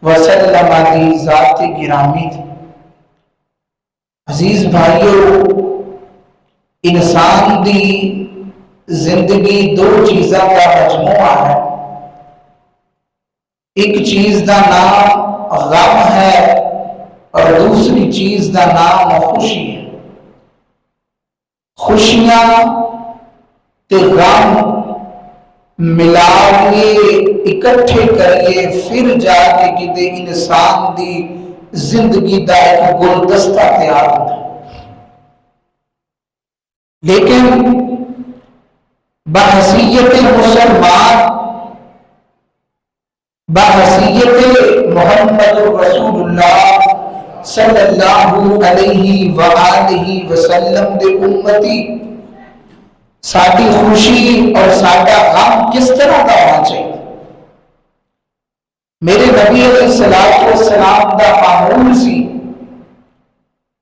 وسلم دی ذات گرامی تھی۔ عزیز بھائیو، انسان دی زندگی دو چیزاں کا مجموعہ ہے۔ ایک چیز دا نام غم ہے اور دوسری چیز دا نام خوشی ہے۔ خوشیاں تے غم ملاویے اکٹھے کریے پھر جا کے کتے انسان دی زندگی دا ایک گلدستہ تیار ہوتا ہے۔ لیکن بحیثیت مسلمان، بحیثیت محمد رسول اللہ صلی اللہ علیہ وآلہ وسلم دے امتی، ساری خوشی اور سارا غم کس طرح کا ہونا چاہیے؟ میرے نبی علیہ السلام دا معمول سی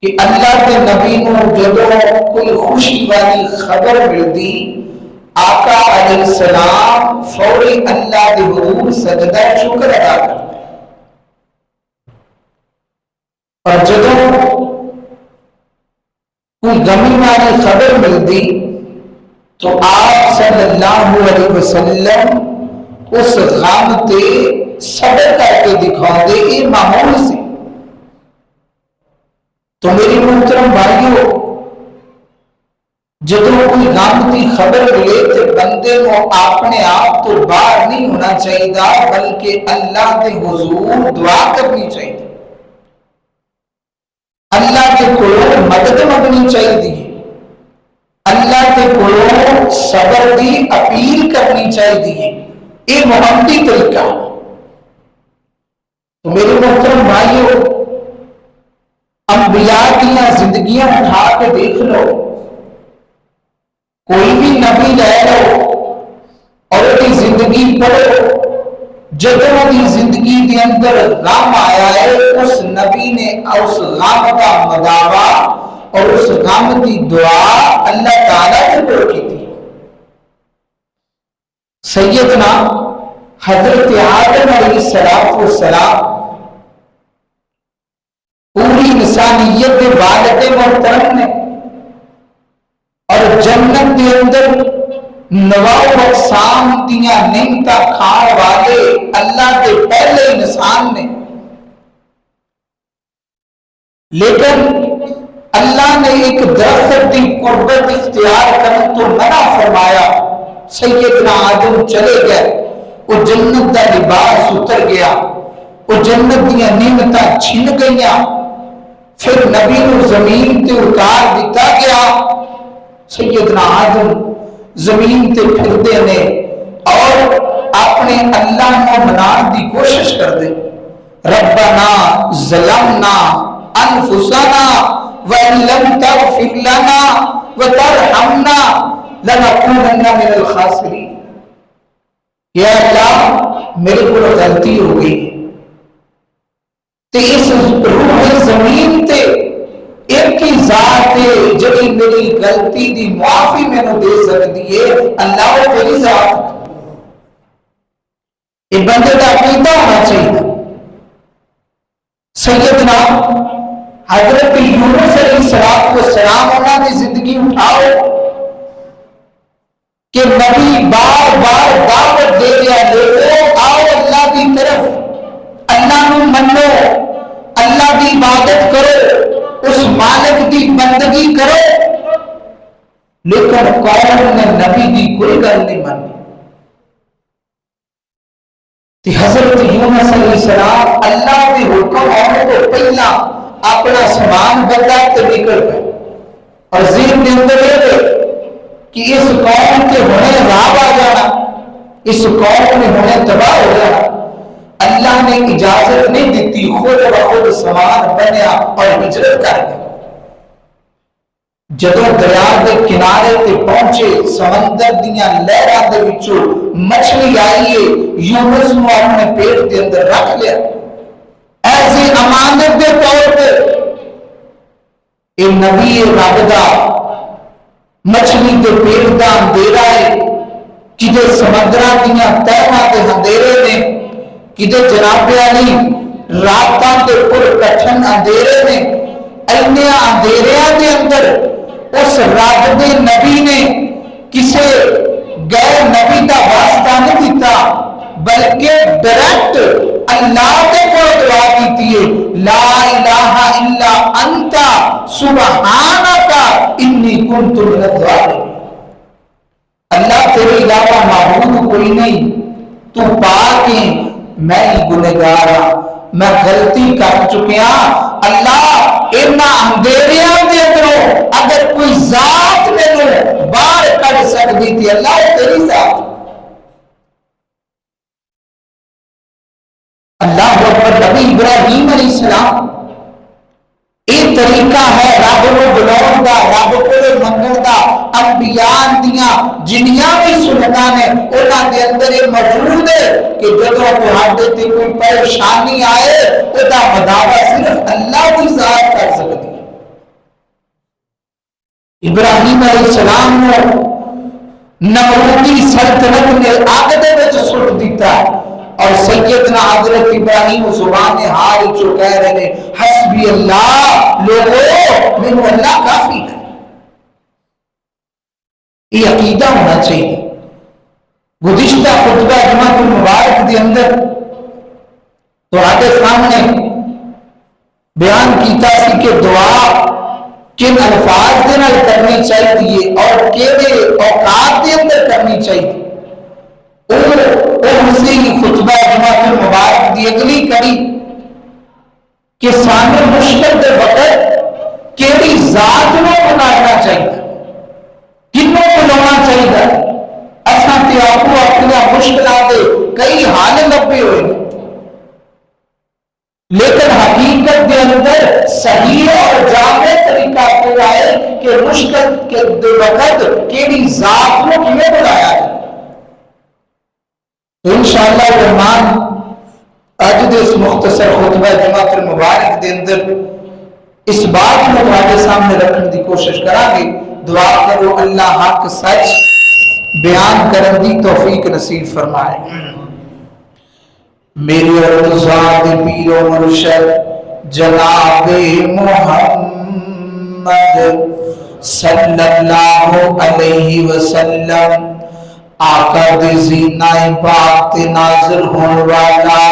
کہ اللہ کے نبی نو جدو کوئی خوشی والی خبر ملتی، آقا علیہ السلام فوری اللہ دے حضور سجدہ شکر ادا کرتے، اور جدو کوئی غمی والی خبر ملتی تو آپ صلی اللہ علیہ وسلم اس غم تے صبر کر کے دکھا دے، یہ معمول سے۔ تو میری محترم بھائیو، جدو کوئی غم کی خبر ملے تو بندے کو اپنے آپ تو باہر نہیں ہونا چاہیے، بلکہ اللہ کے حضور دعا کرنی چاہیے، اللہ کے کولوں مدد منگنی چاہیے، اللہ کے کولوں صبر دی اپیل کرنی چاہیے۔ یہ محمدی طریقہ ہے۔ تو میرے محترم بھائیو، انبیاء کی زندگیاں اٹھا کے دیکھ لو، کوئی بھی نبی لے لو اور ان زندگی پڑھو، جب ان زندگی کے اندر غم آیا ہے اس نبی نے اس غم کا مداوا اور اس غم کی دعا اللہ تعالیٰ کے پر کی تھی۔ سیدنا حضرت آدم علیہ السلام پوری انسانیت کے والد محترم نے، اور جنت کے اندر نواؤ اقسام دیا نعمتاں کھان والے اللہ کے پہلے انسان نے، لیکن اللہ نے ایک درخت کی قربت اختیار کرنے تو منع فرمایا۔ سیدنا آدم چلے گئے، وہ جنت کا لباس اتر گیا، وہ جنت دیا نعمتاں چھن گئیاں، پھر نبی کو زمین تے اتار دیتا گیا۔ سیدنا آدم زمین تے پھردے نے اور اپنے اللہ کو منان دی کوشش کر دے، ربنا ظلمنا انفسنا وَإِن لَمْ تَغْفِرْ لَنَا وَتَرْحَمْنَا لَنَكُونَنَّ مِنَ الْخَاسِرِينَ۔ یا اللہ میرے کو غلطی ہو گئی تے اس روح زمین تے ایک ہی ذات ہے جڑی میری غلطی دی معافی میں نو دے سکتی ہے، اللہ وہ تیری ذات۔ یہ بندے کا عقیدہ ہونا چاہیے۔ سیدنا حضرت یونس علیہ السلام انہوں نے زندگی اٹھاؤ کہ نبی بار بار دعوت دے رہا لوگو آؤ اللہ کی طرف، اللہ کو منو، اللہ کی عبادت کرو، اس مالک کی بندگی کرو، لیکن قوم نے نبی کی کوئی گل نہیں مانی۔ حضرت یونس علیہ السلام اللہ کے حکم آنے کو پہلا اپنا سامان بدلا تو نکل گئے، اور ذہن کے اندر یہ کہ اس قوم کے ہونے عذاب آ جانا، اس قوم نے ہونے تباہ ہو جانا۔ اللہ نے اجازت نہیں دیتی، خود بخود سامان بنیا اور ہجرت کر گیا۔ جدو دریا کے کنارے تے پہنچے، سمندر دیا لہراں دے وچوں مچھلی آئی ہے، یونس نو اپنے پیٹ کے اندر رکھ لیا ایسی امانت کے طور پہ۔ اے نبی رب دا مچھلی کے پیٹ دا اندھیرا ہے، کدے سمندراں دیا تہاں تے اندھیرے نے، کدے جناب علی کٹھن اندھیرے نے اینیا اندھیریاں دے اندر اس رب دے نبی نے کسے غیر نبی دا واسطہ نہیں دیتا بلکہ ڈائریکٹ اللہ کے کو دعا کیتی ہے لا الہ الا انت سبحانک انی کنت من الظالمین اللہ تیرے علاوہ معبود کوئی نہیں تو پاک ہے میں گنہگار ہوں میں غلطی کر چکیا اللہ اینا اندھیریاں دے اندروں اگر کوئی ذات میں باہر کر سکتی تھی اللہ تیری ذات اللہ اکبر نبی ابراہیم علیہ السلام یہ طریقہ ہے رب کو بلاؤن دا رب کو منگن دا انبیاء دیاں جنیاں بھی سننا نے انہاں دے اندر یہ موجود ہے کہ جدوں تہاڈے تے کوئی پریشانی آئے تو دا مداوا صرف اللہ کی ذات کر سکتی ہے ابراہیم علیہ السلام کو نمرودی سلطنت نے آگ دے وچ سٹ دیتا اور سیدنا حضرت ابراہیم زبان حال جو کہہ رہے ہیں حسبی اللہ لوگوں میں اللہ کافی ہے یہ عقیدہ ہونا چاہیے گزشتہ خطبہ جمعہ المبارک دے اندر تو آگے سامنے بیان کیتا سی کہ دعا کن الفاظ دے نال کرنی چاہیے اور کیڑے اوقات دے اندر کرنی چاہیے اسی خطبہ جمعہ المبارک دی اگلی کڑی کہ سامنے مشکل دے وقت کیڑی ذات نو بنانا چاہیے کنوں بنانا چاہیے اساں تے آپو اپنی مشکلات دے کئی حال لبے ہوئے لیکن حقیقت دے اندر صحیح اور جامع طریقہ پورا ہے کہ مشکل کے وقت کیڑی ذات نو کیویں بنایا ہے تو انشاءاللہ الرحمن آج دے اس مختصر خطبہ جمعہ المبارک دے اندر اس بات کو تمہارے سامنے رکھنے دی کوشش کرا گے دعا کرو اللہ حق سچ بیان کرن دی توفیق نصیب فرمائے میری ارتضاد پیر و مرشد جناب محمد صلی اللہ علیہ وسلم آقا دے زینہ پاک تے نازل ہون والا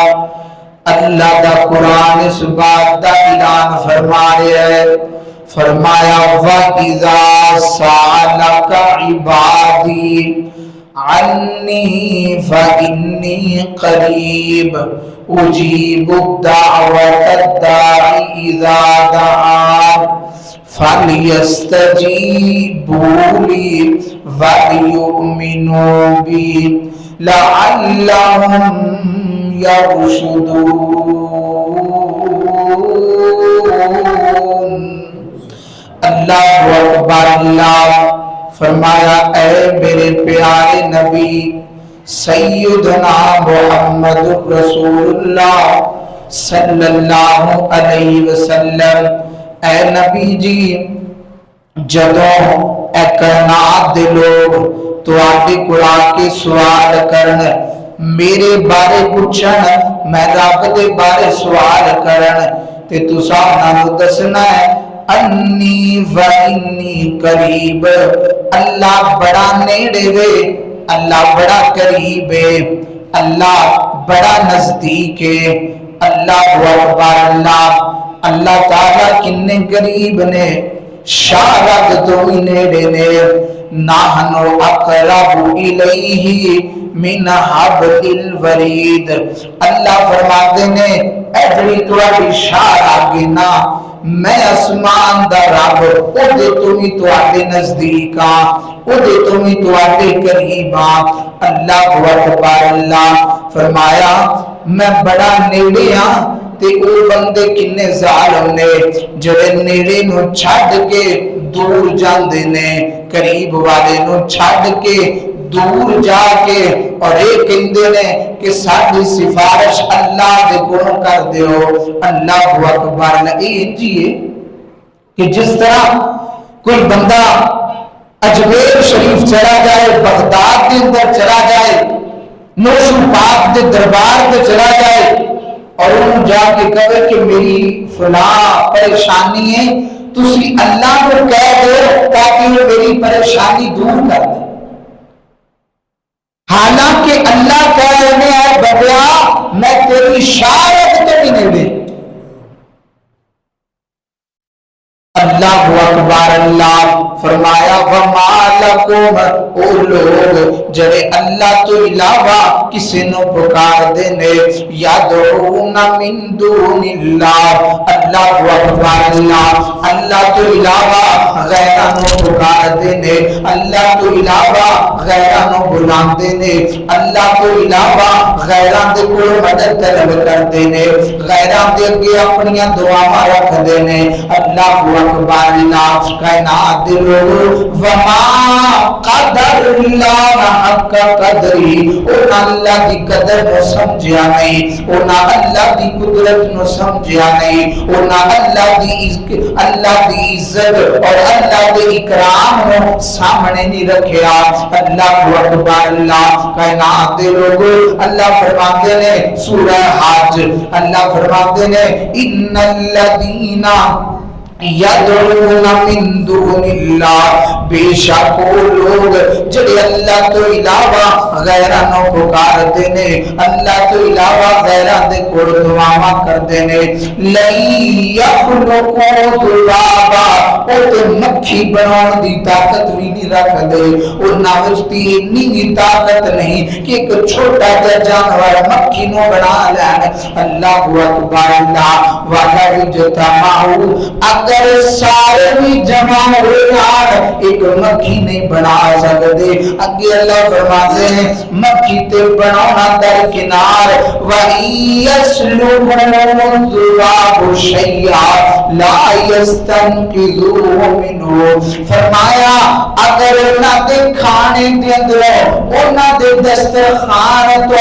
اللہ دا قرآن اس بات دا اعلان فرما رہے ہے فرمایا وَإِذَا سَأَلَكَ عِبَادِي عَنِّي فَإِنِّي قَرِيبٌ أُجِيبُ الدَّعْوَةَ الدَّاعِ إِذَا دَعَانِ فَلْيَسْتَجِيبُوا لِي وَلْيُؤْمِنُوا بِي لَعَلَّهُمْ يَرْشُدُونَ اللہ اکبر اللہ فرمایا اے میرے پیارے نبی سیدنا محمد رسول اللہ صلی اللہ علیہ وسلم اے نبی جی جدوں اے کائنات دے لوگ تو آٹے کڑا کے سوال کرن میرے بارے پوچھن میں رب دے بارے سوال کرن تے تو سامنا دسنا ہے انی و انی قریب اللہ بڑا نیڑے وے اللہ بڑا قریب ہے اللہ بڑا نزدیک ہے اللہ اکبر اللہ اللہ تعالیٰ کنے قریب نے شارد تو نیڑے نے نحنو اقرب الیہ من حبل الورید اللہ فرماتے ہیں ایڈری توڑی شار آگے نا میں اسمان دا رب او دے تمہیں تو آدے نزدیکاں او دے تمہیں تو آدے قریباں اللہ اکبر اللہ فرمایا میں بڑا نیڑے ہاں تے او بندے کنے ظالم نے جڑے نیڑے نو چھڈ کے دور جاندے نے قریب والے نو چھڈ کے دور جا کے اور ایک کہندے نے کہ ساری سفارش اللہ دے گنوں کر دیو اللہ اکبر نہیں جیے کہ جس طرح کوئی بندہ اجمیر شریف چلا جائے بغداد کے اندر چلا جائے نوش پاک دے دربار پہ چلا جائے اور انہوں جا کے کہے کہ میری فلاں پریشانی ہے تسی اللہ کو کہہ دو تاکہ وہ میری پریشانی دور کر دے. حالانکہ اللہ کہہ رہے ہیں بگیا میں تیری شاید تو بھی نہیں دے. اللہ اکبر. اللہ فرمایا وَمَا لَكُمْ او لوگ جڑے اللہ تو علاوہ کسی نو پکار دینے یدعون من دون اللہ. اللہ اکبر. اللہ تو علاوہ غیرہ نو پکار دینے, اللہ تو علاوہ غیرہ نو بلان دینے, اللہ تو علاوہ غیرہ دے کو مدد طلب کر دینے, غیرہ دے کے اپنی دعا رکھ دینے. اللہ اکبر. کائنات دے لوگ وما قدر اللہ حق قدری, اونا اللہ دی قدر نو سمجھیا نہیں, اونا اللہ دی قدرت نو سمجھیا نہیں, اونا اللہ دی عزت اور اللہ دی اکرام نو سامنے نہیں رکھیا. اللہ اکبر. اللہ کائنات دے لوگ اللہ فرماتے ہیں سورہ حج, اللہ فرماتے ہیں ان الذین یدعون من دون اللہ, بے شک وہ لوگ جڑے اللہ تو علاوہ غیرہ نو پکار دینے, اللہ تو علاوہ غیرہ دے کو دعا کر دینے, لَن یخلقوا ذبابا, او تے مکھی بناؤن دی طاقت بھی نہیں رکھ دے, اور ناوچتی اتنی بھی طاقت نہیں کہ ایک چھوٹا جا جانور مکھی نو بنا لیں. اللہ اکبر. اللہ وَلَوِ اجْتَمَعُوا, اگر سارے بھی جمع ہو جان ایک مکھی نہیں بنا سکتے. اگے اللہ فرماتے ہیں مکھی تے بنانا درکنار, وَإِيَسْلُبُهُمُ الذُّبَابُ شَيْئًا لَا يَسْتَنْقِذُوهُ مِنْهُ. فرمایا اگر انہاں دے کھانے دے اندر انہاں دے دسترخوان تو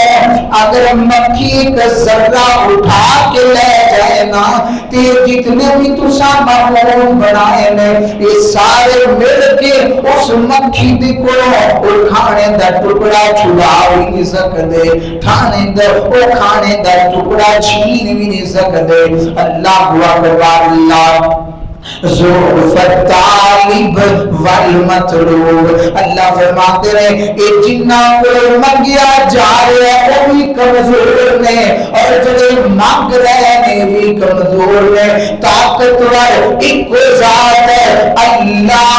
اگر مکھی ایک ذرہ اٹھا کے لے جائے نا تے جتنے بھی تساں معمول بنائے نے یہ سارے مل کے اس مکھی دی کو کھانے دا ٹکڑا چھڑا بھی نہیں سکتے, کھانے دا ٹکڑا چھین بھی نہیں سکتے. اللہ اکبر. اللہ ذو الطالب والمطلوب. اللہ فرماتے ہیں اے جنہ کو منگیا جا رہے ہیں وہ بھی کمزور نے, اور جنہیں مانگ رہے ہیں بھی کمزور نے. طاقتور ایک ذات ہے اللہ,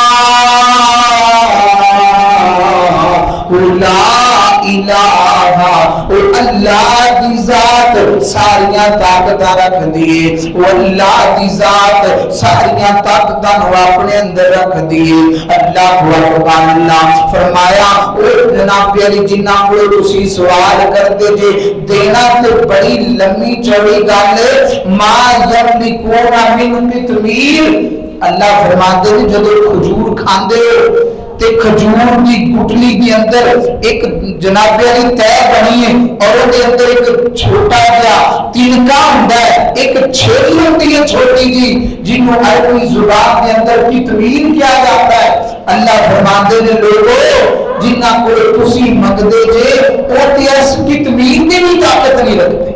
لا الہ, اور اللہ دی ذات ساریاں طاقتاں رکھ دیئے, واللہ دی ذات ساریاں طاقتاں اپنے اندر رکھ دیئے. اللہ اکبر. اللہ فرمایا او جناب علی جنہ کو تسی سوال کرتے جے دینا تے بڑی لمبی چوڑی گل ہے. ما یملکون من قطمیر. اللہ فرماتے ہیں جب کھجور کھاندے تے کھجور کی گٹلی کے اندر ایک جناب علی تہ بنی ہے اور وہ دے اندر ایک چھوٹا جا تنکا ہوندا ہے, ایک چھری ہوتی ہے چھوٹی جی جنہوں عربی زبان کے اندر قطمیر کیا جاتا ہے. اللہ فرماتے ہیں لوگوں جنہ کو تسی منگدے جے او تے اس قطمیر دی بھی طاقت نہیں رکھتے.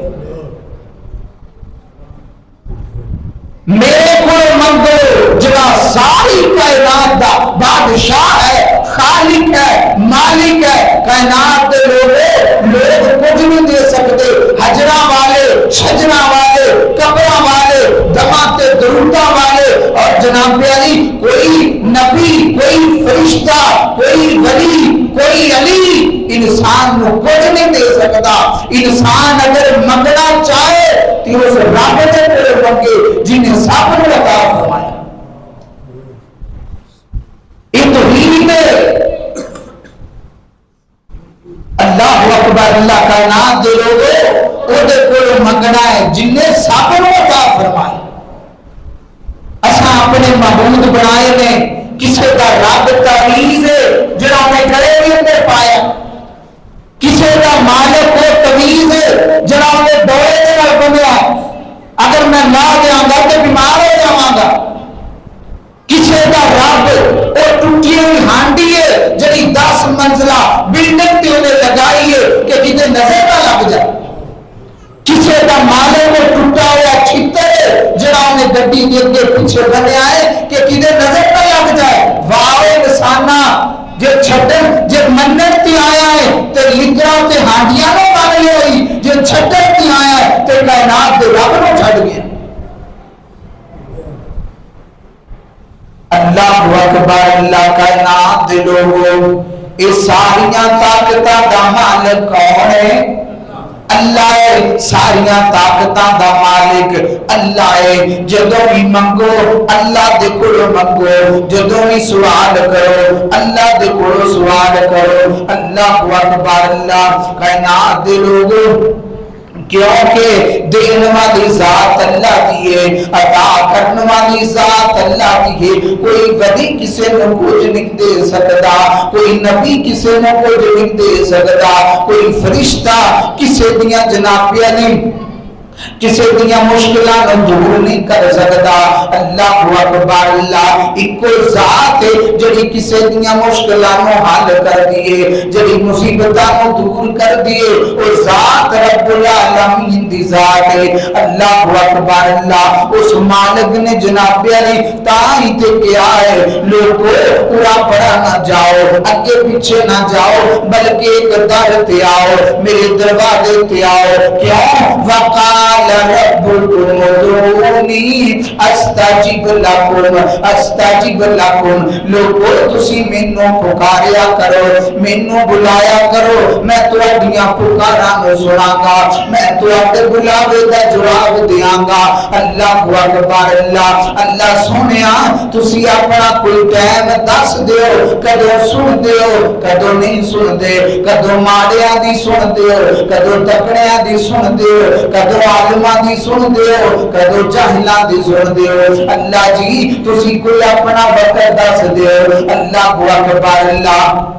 میرے کو منگو جنا ساری کائنات دا بادشاہ ہے, خالق ہے, مالک ہے. کائنات دے لوگ کچھ نہیں دے سکتے. حجرہ والے, شجرہ والے, قبرہ والے, دماتے درودہ والے, اور جناب علی کوئی نبی, کوئی فرشتہ, کوئی ولی, کوئی علی انسان کو کچھ نہیں دے سکتا. انسان اگر منگنا چاہے تو اس رب دے کول منگے جنہیں سب کو عطا فرمایا. یہ توحید ہے. اللہ اکبر. اللہ کائنات دے لوگوں او دے کول منگنا ہے جنہیں سب کو عطا فرمایا. اساں اپنے معبود بنائے نے, کسی کا رب تعویذ ہے جڑا میں گلے کے اندر پایا, کسی کا مالک کو تعویذ ہے جڑا میں دورے دے نال بنیا, اگر میں لا دیاں گا تو بیمار ہو جاواں گا. کسی کا رب اور ٹوٹی ہوئی ہانڈی ہے جڑی 10 منزلہ بلڈنگ تے انہیں لگائی ہے کہ جتنے نظر نہ لگ جائے. کسی کا مالک کو ٹوٹا ہوا چھتر ہے جڑا انہیں گڈی دے کے پیچھے بنیا ہے کہ کدے نظر نہ لگ جائے. واہ انسانا جے چھٹن جے منت تے آیا ہے تے لکڑا تے ہانڈیاں نو بن ہوئی, جے چھٹن تے آیا ہے تے کائنات دے رب نو چھڈ گیا. اللہ اکبر. اللہ کائنات دے لوگوں اے ساریاں طاقتاں دا مالک کون ہے؟ اللہ ہے. ساریاں طاقتاں دا مالک اللہ ہے. جدوں بھی منگو اللہ دے کولوں منگو, جدوں بھی سوال کرو اللہ دے کولوں سوال کرو. اللہ اکبر. اللہ کائنات دے لوگوں کیونکہ دین والی ذات اللہ دی ہے, عطا کرنے والی ذات اللہ دی ہے. کوئی ولی کسے نو کچھ نہیں دے سکتا, کوئی نبی کسے نو کچھ نہیں دے سکتا, کوئی فرشتہ کسے دیاں جنابیاں نہیں کسے دیاں مشکلات دور نہیں کر سکتا. اللہ اکبر. اللہ ایک ذات ہے جڑی کسے دیاں مشکلات حل کر دیے, جڑی مصیبتاں دور کر دیے, او ذات رب العالمین دی ذات ہے. اللہ اکبر. اللہ اس مالک نے جناب علی تاہی تے کیا ہے لوگوں پورا پڑا نہ جاؤ, اگے پیچھے نہ جاؤ, بلکہ ایک در تے آؤ, میرے دروازے تے آؤ. کیوں؟ وقال ربکم ادعونی استجب لکم استجب لکم. لوگوں تسی مینوں پکاریا کرو, مینوں بلایا کرو, میں تہاڈیاں پکاراں نوں سناں گا, میں تہاڈے بلاوے دا جواب دیاں گا. اللہ اکبر. اللہ اللہ سونیا تسی اپنا کوئی ٹائم دس دیو, کدوں سن دیو کدوں نہیں سن دے, کدوں ماڑیاں دی سن دیو کدوں تکڑیاں دی سن دیو, کدوں عالماں دی سن دیو کدوں جاہلاں دی سن دیو. اللہ جی تسی کوئی اپنا وقت دس دیو. اللہ اکبر. اللہ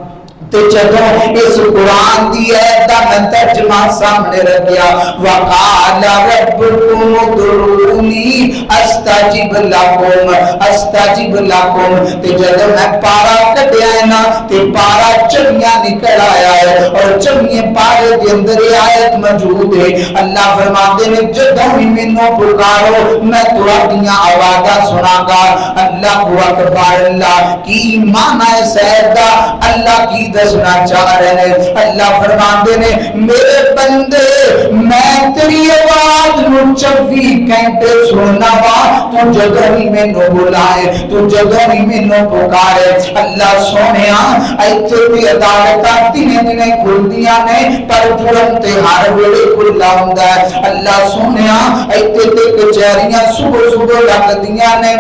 تے جدوں اس قرآن دی ایت دا میں ترجمہ سامنے رکھیا, وقال ربکم ادعونی استجب لکم استجب لکم. تے جدوں میں پارا کڈیا ہے نا تے پارا چڑیاں نکل آیا ہے, اور چڑیاں پارے دے اندر آیت موجود ہے. اللہ فرماتے ہیں جدوں بھی مینوں پکارو میں تہاڈیاں آوازاں سناں گا. اللہ اکبر. اللہ کی معنی ہے سید دا, اللہ کی دسنا چاہ رہے ہیں. اللہ فرماتے نے میرے بندے میں تیری آواز نو 24 گھنٹے سننا وا, تو جدوں ہی مینوں بلائے تو جدوں ہی مینوں پکارے. اللہ سونیا ایتھے تے عدالتاں دنے کھلدیاں نے پر جرم تے ہر ویلے کھلا ہوندا ہے. اللہ سونیا ایتھے تے کچہریاں صبح صبح لگدیاں نے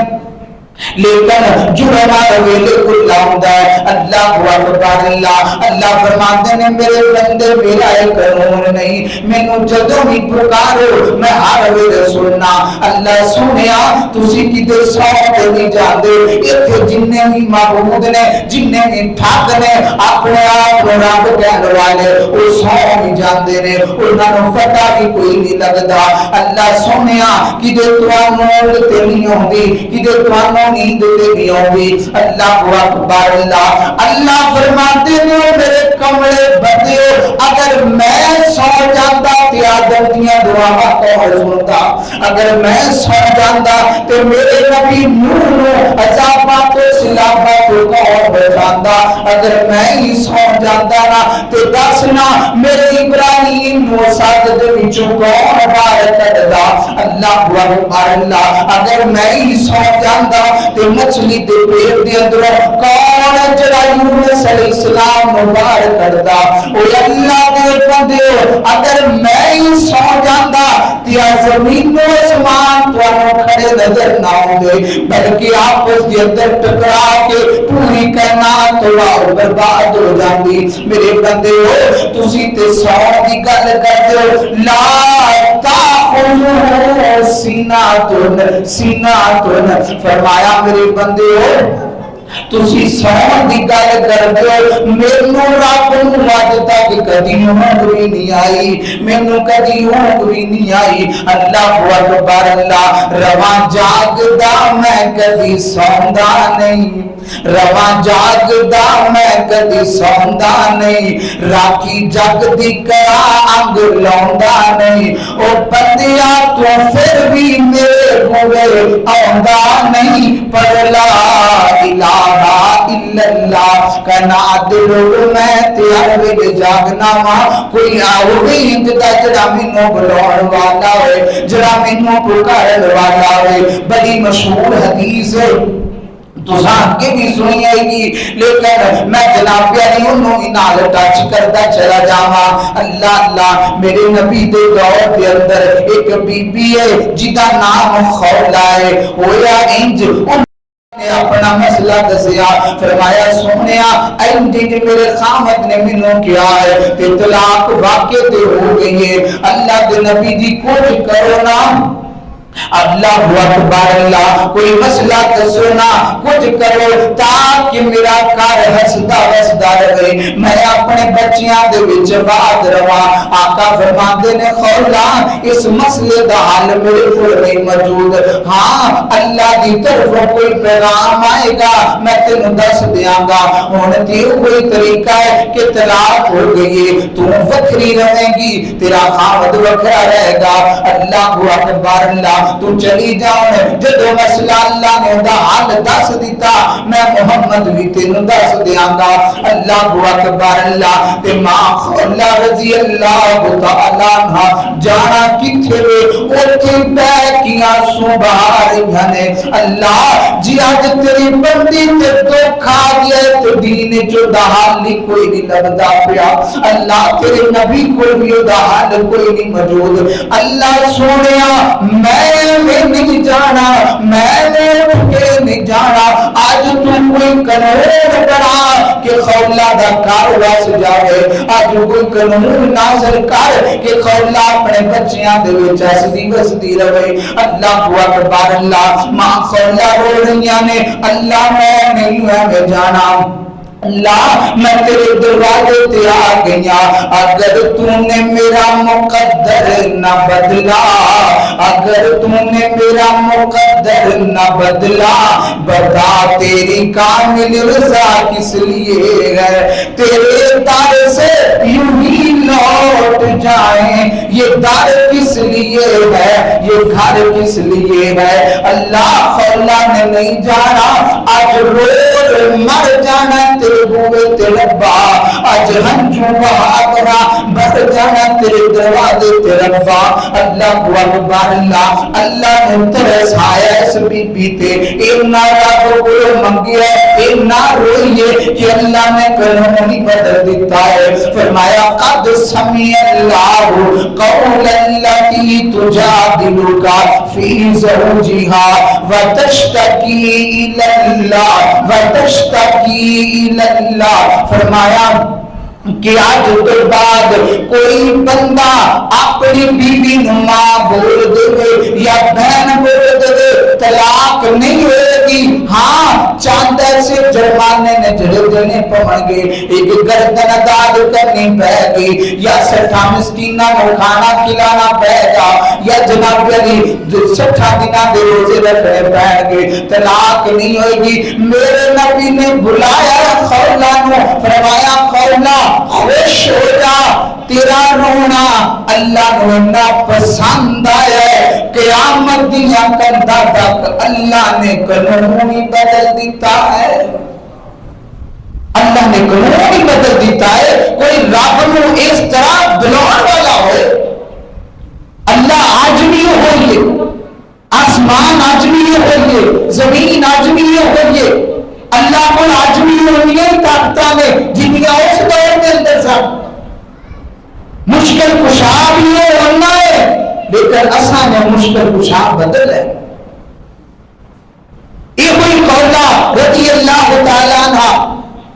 لیکن جرم ہر ویلے کھلا ہوندا ہے. اللہ اکبر. اللہ اللہ فرماتے ہیں میرے بندے میرا ایک قانون نہیں, مینوں جدوں بھی پکارو میں ہر ویلے سننا. اللہ سونیا تسی کدے سو تے نہیں جاندے, ایتھے جننے بھی معبود نے جننے بھی ٹھگ نے اپنے آپ کو رب کہن والے او سو نہیں جاندے نے, انہاں نوں پتہ بھی کوئی نہیں لگدا. اللہ سونیا کدے تانوں تے نہیں ہوندی, کدے تانوں نیند تے نہیں ہوندی. اللہ اکبر. اللہ اللہ فرماتے ہیں میرے کملے بندیو اگر میں سو جاتا تے آدم دیاں دعاواں کون سنتا, اگر میں سو جاتا تے میرے نبی نوح نو عذاباں تو سیلاباں تو کون بچاندا, اگر میں ہی سو جاتا نا تے دسنا میرے ابراہیم نو سجدے دے وچوں کون باہر کڈدا. اللہ اکبر. اللہ اگر میں ہی سو جاتا تے مچھلی دے پیٹ دے اندروں کون جڑا یونس علیہ السلام نو باہر کڈدا. او اللہ دے بندیو اگر میں ہی سو جاتا تے زمین و اسمان تانوں کھڑے نظر نہ ہوندے, بلکہ آپس دے اندر ٹکرا کے پوری کائنات تباہ و برباد ہو جاندی. میرے بندیو تسی تے سو دی گل کردے ہو, لا تاخذہ سیناتن سیناتن. فرمایا میرے بندیو تسی سون دی گل کردے ہو, مینوں رب نوں اج تک کدی اونگ بھی نہیں آئی, مینوں کدی اونگ بھی نہیں آئی. اللہ اکبر. اللہ رواں جاگدا میں کدی سوندا نہیں, رواں جاگدا میں کدی سوندا نہیں, راکھی جگ دی کرا انگ لوندا نہیں. او بندیا تو پھر بھی میرے ہوئے آندا نہیں پر لا الہ الا اللہ کہنا دل میں تیار ویل جاگنا وا کوئی آوے جدا جڑا مینوں بلاون والا ہوئے جڑا مینوں پکارن والا ہوئے بڑی مشہور حدیث ہے تو کے بھی سنی آئے گی لیکن میں جناب علی انہوں انال ٹچ کرتا چلا جاواں اللہ اللہ میرے نبی دے دور دے اندر ایک بی بی ہے جدا نام خولا ہے ہویا انج نے اپنا مسئلہ دسیا فرمایا سونیا انج میرے خامد نے منوں کیا ہے تے طلاق واقع تے ہو گئی ہے اللہ دے نبی دی کچھ کرو نا اللہ اکبر اللہ کوئی مسئلہ دسونا کچھ کرو تاکہ میرا گھر ہسدا وسدا رہے میں اپنے بچیاں دے وچ باد رواں آقا فرماندے نے خولا اس مسئلے دا حل میرے کول نہیں موجود ہاں اللہ دی طرفوں کوئی پیغام آئے گا میں تینوں دس دیاں گا ہن تے کوئی طریقہ ہے کہ طلاق ہو گئی ہے تو وکھری رہے گی تیرا خاوند وکھرا رہے گا اللہ اکبر اللہ تو چلی جاؤں جدو مسئلہ اللہ نے دا حال دس دیتا میں محمد بھی تینوں دس دیاں گا اللہ اکبر اللہ تے ماں خولا رضی اللہ تعالیٰ عنہ جانا کتھے وے اوتھے بے کیا سبحان جانے اللہ جی آج تیری بندی تے دھوکھا گیا تو دین جو دا حال کوئی نہیں لگدا پیا اللہ تیرے نبی کو بھی دا حال کوئی نہیں موجود اللہ سونیا میں نہیں جانا میں نے نہیں جانا آج تو کوئی قانون بنا کہ خولا دا کار واس جاوے آج کوئی قانون نازل کر کہ خولا اپنے بچیاں دے وچ ہسدی وسدی رہے اللہ اکبر اللہ ماں خولا رو رہیاں نے اللہ میں نہیں ہے جانا اللہ میں تیرے دروازے تے آ گیا اگر تو نے میرا مقدر نہ بدلا اگر تو نے میرا مقدر نہ بدلا بتا تیری کامل رضا کس لیے ہے تیرے در سے یوں ہی لوٹ جائیں یہ در کس لیے ہے یہ گھر کس لیے ہے اللہ خولا نے نہیں جانا آج رو مر جانا ہوئے تیرے ربا آج ہنجو بہادرہ بڑھ جانا تیرے دروازے تیرے ربا اللہ اکبر اللہ اللہ نے ترس آیا اس بی بی تے اینا رب کو منگیا اینا روئیے کہ اللہ نے قانون ہی بدل دیتا ہے فرمایا قد سمی اللہ قول التي تجادلك في زوجها وتشتكي الى الله وتشتكي الى اللہ فرمایا کہ آج تو بعد کوئی بندہ اپنی بیوی نما بول دے یا بہن بول دے طلاق نہیں ہوئے گی ہاں چاند سے جرمانے نے جڑے دینے پڑیں گے ایک گردن داد کرنی پڑے گی یا 60 مسکینہ کو کھانا کھلانا پڑے گا یا جناب علی 60 دنوں دے روزے رکھنے پڑیں گے طلاق نہیں ہوئے گی میرے نبی نے بلایا خولا نو فرمایا خولا خوش ہو جا تیرا رونا اللہ کو نا پسند آیا قیامت دیا کرتا تک اللہ نے قانون ہی بدل دیتا ہے اللہ نے قانون ہی بدل دیتا ہے کوئی رب نو اس طرح بلاؤن والا ہوئے اللہ آجمی ہوئیے آسمان آجمی ہوئیے زمین آجمی ہوئیے اللہ کو آجمی ہوئیے طاقتہ میں جنیا اس دور کے اندر سب مشکل کشا بھی ہے ہونا ہے لیکن اساں نے مشکل کشا بدل ہے یہ کوئی قولہ رضی اللہ تعالیٰ عنہ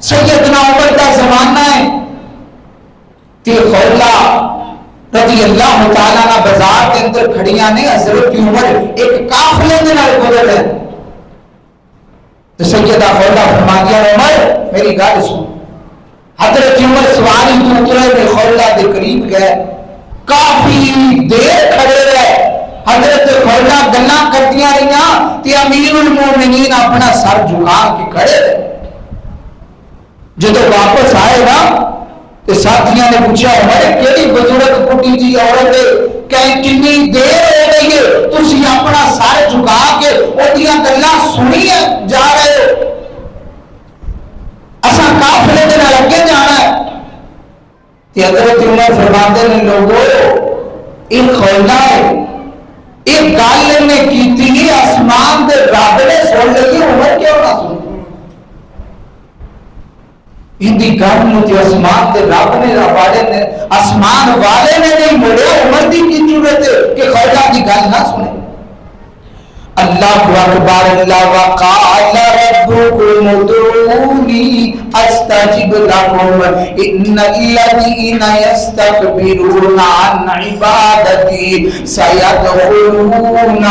سیدنا عمر کا زمانہ ہے کہ قولہ رضی اللہ تعالیٰ عنہ بازار کے اندر کھڑیاں نے حضرت کی عمر ایک کافلے میں نہ گزر ہے تو سیدہ خولا فرما دیا عمر میری گل سن حضرت عمر سواری تو اترے میں خولا دے قریب گئے کافی دیر کھڑے رہے حضرت خولا گلاں کرتیاں رہیاں تے امیر المومنین اپنا سر جھکا کے کھڑے رہے جدو واپس آئے نا تے ساتھیاں نے پوچھا عمر کیڑی بزرگ کٹی جی عورت ہے کہ کتنی دیر ہو گئی ہے تسی اپنا سر جھکا کہ حضرت عمر فرماتے ہیں لوگوں ایک کھولنا ہے ایک گل نے کی آسمان دے رب نے سن لگی عمر کیوں نہ سن اندی گل نو تے آسمان دے رب نے آسمان والے نے نہیں موڑیا عمر دی کی ضرورت ہے کہ خواجہ دی گل نہ سنے اللہ اکبر اللہ وقال ربكم ادعوني استجب لكم ان الذين يستكبرون عن عبادتي سيدخلون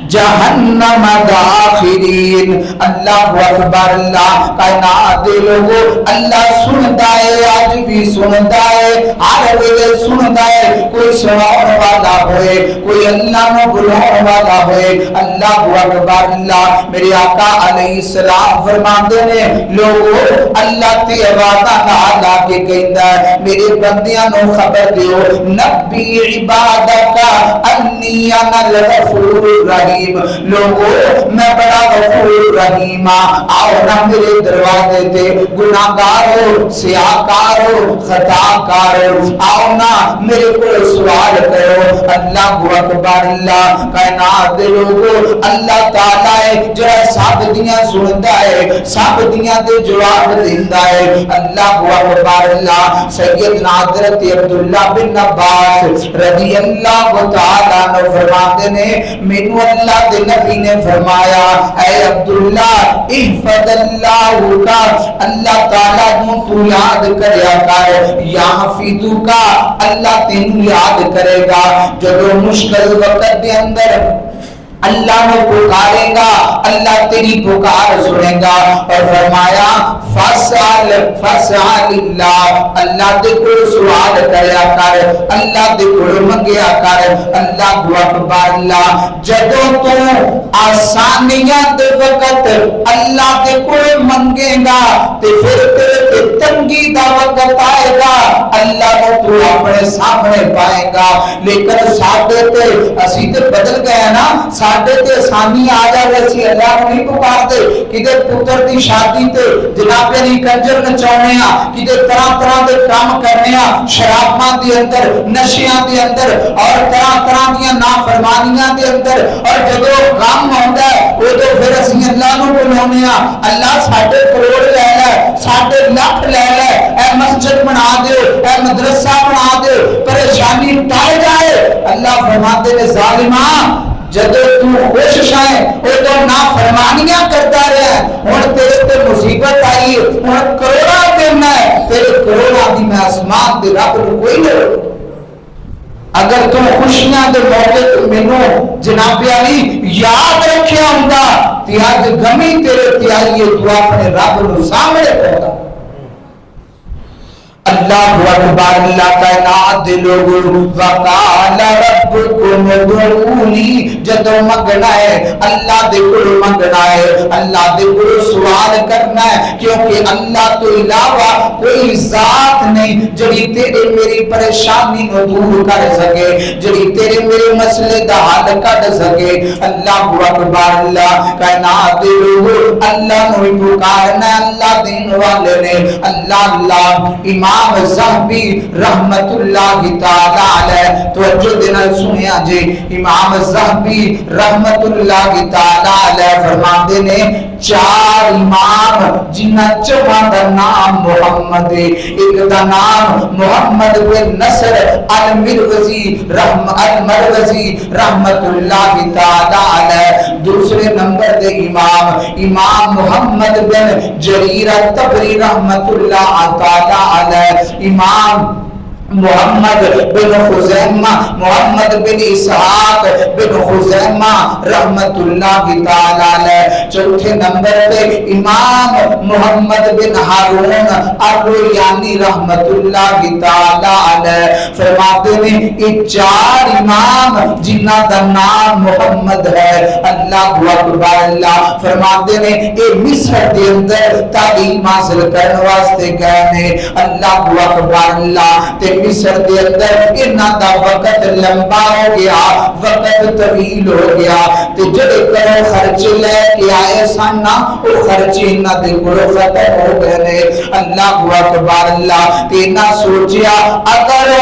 جہنم داخرین اللہ اکبر اللہ کائنات دے لوگو اللہ سنتا ہے آج بھی سنتا ہے ہر ویلے سنتا ہے کوئی سناؤن والا ہوئے کوئی اللہ نو بلاؤن والا ہوئے اللہ اکبر اللہ میرے آقا علیہ السلام فرماندے نے لوگو اللہ تے وعدہ نہ کے کہندا ہے میرے بندیاں نو خبر دیو نبی عبادکا انی انا الغفور رحیم لوگو میں بڑا غفور رحیم آؤ نہ میرے دروازے تے گناہگارو سیاہکارو خطاکارو آؤ نہ میرے کو سوال کرو اللہ اکبر اللہ کائنات دے لوگو اللہ تعالیٰ ہے جو سب دیاں سنتا ہے سب دیاں دے جواب دیندا ہے اللہ اکبر اللہ سیدنا حضرت عبداللہ بن عباس رضی اللہ تعالیٰ عنہ فرماتے نے مینوں اللہ دے نبی نے فرمایا اے عبداللہ احفظ اللہ کا اللہ تعالیٰ نو تو یاد کریا کر یا حفیظو کا اللہ تینو یاد کرے گا جو مشکل وقت دے اندر اللہ نے پکارے گا اللہ تیری پکار سنے گا اور فرمایا فسأل اللہ اللہ دے کو سوال کریا کر اللہ دے کو منگیا کر اللہ اکبر اللہ جدوں تو آسانیاں دے وقت اللہ دے کو منگے گا تے پھر تیرے تنگی دا وقت آئے گا اللہ کو تو اپنے سامنے پائے گا لیکن ساڈے تے اسی تے بدل گئے نا ساڈے تے آسانی آ جائے اسی اللہ کو نہیں پکارتے کدے پتر دی شادی تے جناب علی کنجر نچاونے ہاں کدے طرح طرح دے کام کرنے ہاں شراباں دے اندر نشیاں دے اندر اور طرح طرح دی نافرمانیاں دے اندر اور جدوں غم ہوندا ہے او تو پھر اسی اللہ نو بلاونے ہاں اللہ ساڈے کروڑ لے لے ساڈے لاکھ لے لے اے مسجد بنا دے اے مدرسہ بنا دے پریشانی ٹال جائے اللہ فرماتے نے ظالماں جدو تو خوش ہے وہ تو نافرمانیاں کرتا رہا ہے اور تیرے تے مصیبت آئی اور کروڑا دینا ہے تیرے کروڑا دی میں آسمان دے رب کو کوئی نہیں اگر تم خوشیاں دے موقع تو مینوں جناب علی یاد رکھیا ہوندا تے اج غمی تیرے تے آئی ہے تو اپنے رب نو سامنے پہنچا اللہ اکبر اللہ کائنات دے لوگوں وقال ربکم ادعونی جدو منگنا ہے اللہ دے کول منگنا ہے اللہ دے کول سوال کرنا ہے کیونکہ اللہ تو علاوہ کوئی ذات نہیں جڑی تیرے میری پریشانی نو دور کر سکے جڑی تیرے میرے مسئلے دا حل کڈ سکے اللہ اکبر اللہ کائنات دے لوگوں اللہ نو پکارنا ہے اللہ دین والے نے اللہ امام زہبی رحمت اللہ تعالی علیہ توجہ دینا سنیا جی امام زہبی رحمت اللہ تعالی علیہ فرماتے نے چار امام جنہ چواں دا نام محمد ایک دا نام محمد بن نصر المروزی رحمت اللہ تعالی علیہ دوسرے نمبر دے امام محمد بن جریر الطبری رحمت اللہ تعالی علیہ امام محمد بن خزیمہ محمد بن اسحاق بن خزیمہ رحمت اللہ تعالی علیہ چوتھے نمبر پہ امام محمد بن ہارون الرویانی رحمت اللہ تعالی علیہ فرماتے ہیں یہ چار امام جنہ دا نام محمد ہے اللہ اکبر اللہ فرماتے ہیں یہ مصر دے اندر تعلیم حاصل کرنے واسطے گئے ہیں اللہ اکبر اللہ تے مصر دے اندر انہاں دا وقت لمبا ہو گیا، وقت طویل ہو گیا، تے جڑے کرو خرچے لے کے آئے سن نا او خرچے انہاں دے کولوں ختم ہو گئے نے۔ اللہ اکبر اللہ تے نہ سوچیا اگر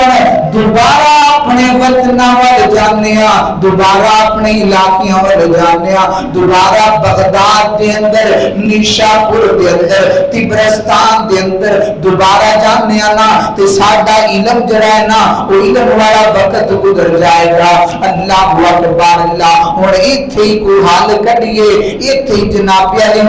دوبارہ اپنے وطناں ول جانے ہاں، دوبارہ اپنے علاقیاں ول جانے ہاں، دوبارہ بغداد دے اندر، نیشاپور دے اندر، تبرستان دے اندر دوبارہ جانے ہاں نا تے ساڈا علم جڑا ہے نا وہ علم والا وقت گزر جائے گا۔ اللہ اکبر اللہ ہن ایتھے ہی کوئی حل کڈیے، ایتھے ہی جناب علی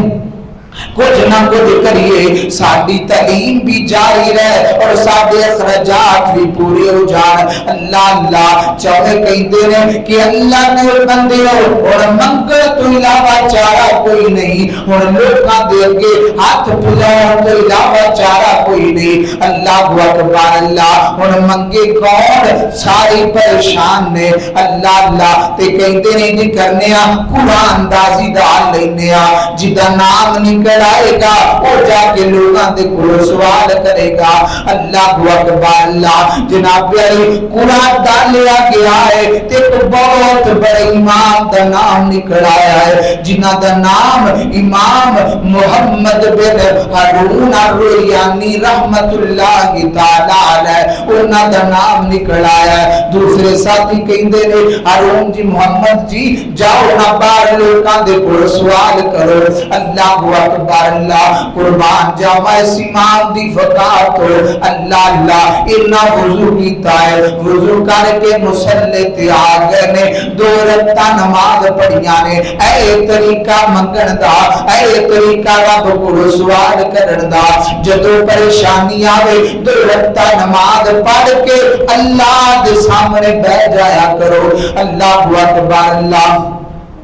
کچھ نہ کچھ کریے، ساری تعلیم بھی جاری رہے اور سارے اخراجات بھی پورے ہو جان۔ اللہ اللہ چاہے کہتے ہیں کہ اللہ نے بندے اور منگل تو علاوہ چارہ کوئی نہیں، اور لوگاں دے اگے ہاتھ پھیلاؤ تو علاوہ چارہ کوئی نہیں۔ اللہ اکبر اللہ اور منگے کون؟ ساری پریشان نے۔ اللہ اللہ تے کہتے ہیں جی کرنے قرآن اندازی دال لینے جدا نام نکل آئے گا اور جا کے لوگاں دے کولوں سوال کرے گا۔ اللہ اکبر اللہ جناب علی قرآن ڈالیا گیا ہے تے بہت بڑے امام دا نام نکل آیا ہے جنہ دا نام امام محمد بن ہارون الرویانی رحمت اللہ تعالی علیہ انہاں دا نام نکل آیا ہے۔ دوسرے ساتھی کہندے نے ہارون جی محمد جی جاؤ نہ باہر لوکاں دے کولوں سوال کرو۔ اللہ اکبر اللہ قربان جاواں اس امام دی وقات ہو۔ اللہ اللہ اتنا وضو کیتا ہے، وضو کر کے مصلی تے آ گئے نے، 2 رکعتاں نماز پڑھیاں نے۔ اے طریقہ منگن دا، اے طریقہ رب کولوں سوال کرن دا، جدوں پریشانی آوے 2 رکعتاں نماز پڑھ کے اللہ دے سامنے بیٹھ جایا کرو۔ اللہ اکبر اللہ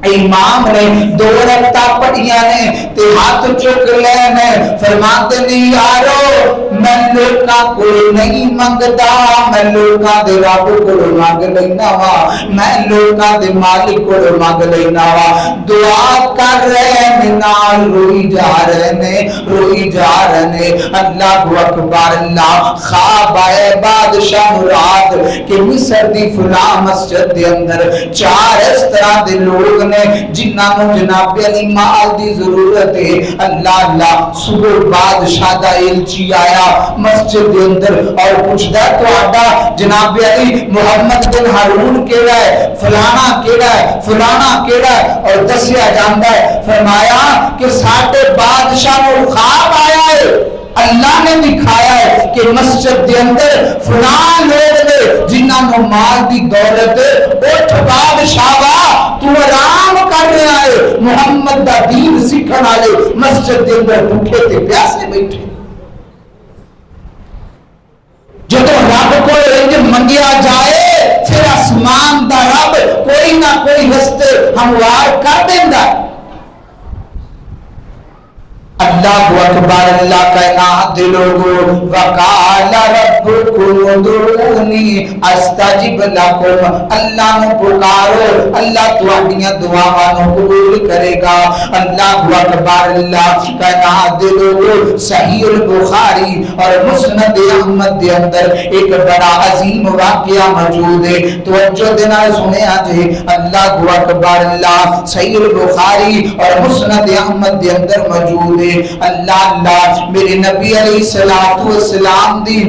امام نے 2 رکعتاں پڑھیاں نے تے ہاتھ چک لے نے، فرماتے نہیں یارو میں لوکاں کوئی نہیں منگدا، میں لوکاں دے رب کولوں منگ لینا وا، میں لوکاں دے مالک کولوں منگ لینا وا۔ دعا کر رہے نے نال روئی جا رہے نے، روئی جا رہے نے۔ اللہ اکبر اللہ خواب آئے بادشاہ مراد کہ مصر دی فلاں مسجد دے اندر 4 اس طرح دے لوگ جنہاں نوں جناب علی مال دی ضرورت ہے۔ اللہ اللہ صبح بادشاہ دا الچی آیا مسجد دے اندر اور پوچھدا تہاڈا جناب علی محمد بن ہارون کیڑا ہے، فلانا کیڑا ہے، فلانا کیڑا ہے، اور دسیا جاندا ہے۔ فرمایا کہ ساڈے بادشاہ نوں خواب آیا ہے، اللہ نے دکھایا ہے کہ مسجد دے اندر فلاں لوگ نے جنہاں نوں مال دی دولت اٹھ بادشاہ تو آرام کر رہا ہے، محمد دا دین سیکھن والے مسجد دے اندر بھوکے تے پیاسے بیٹھے۔ جدوں رب کو انج منگیا جائے پھر آسمان دا رب کوئی نہ کوئی رستے ہموار کر دیندا۔ اللہ اکبر اللہ کائنات دے لوگو وقال ربکم ادعونی استجب لکم، اللہ نو پکارو اللہ تہاڈیاں دعاواں نو قبول کرے گا۔ اللہ اکبر اللہ کائنات دے لوگو صحیح البخاری اور مسند احمد دے اندر ایک بڑا عظیم واقعہ موجود ہے، توجہ دے نال سنیا جے۔ اللہ اکبر اللہ صحیح البخاری اور مسند احمد دے اندر موجود ہے۔ اللہ اللہ میرے نبی علیہ السلام دی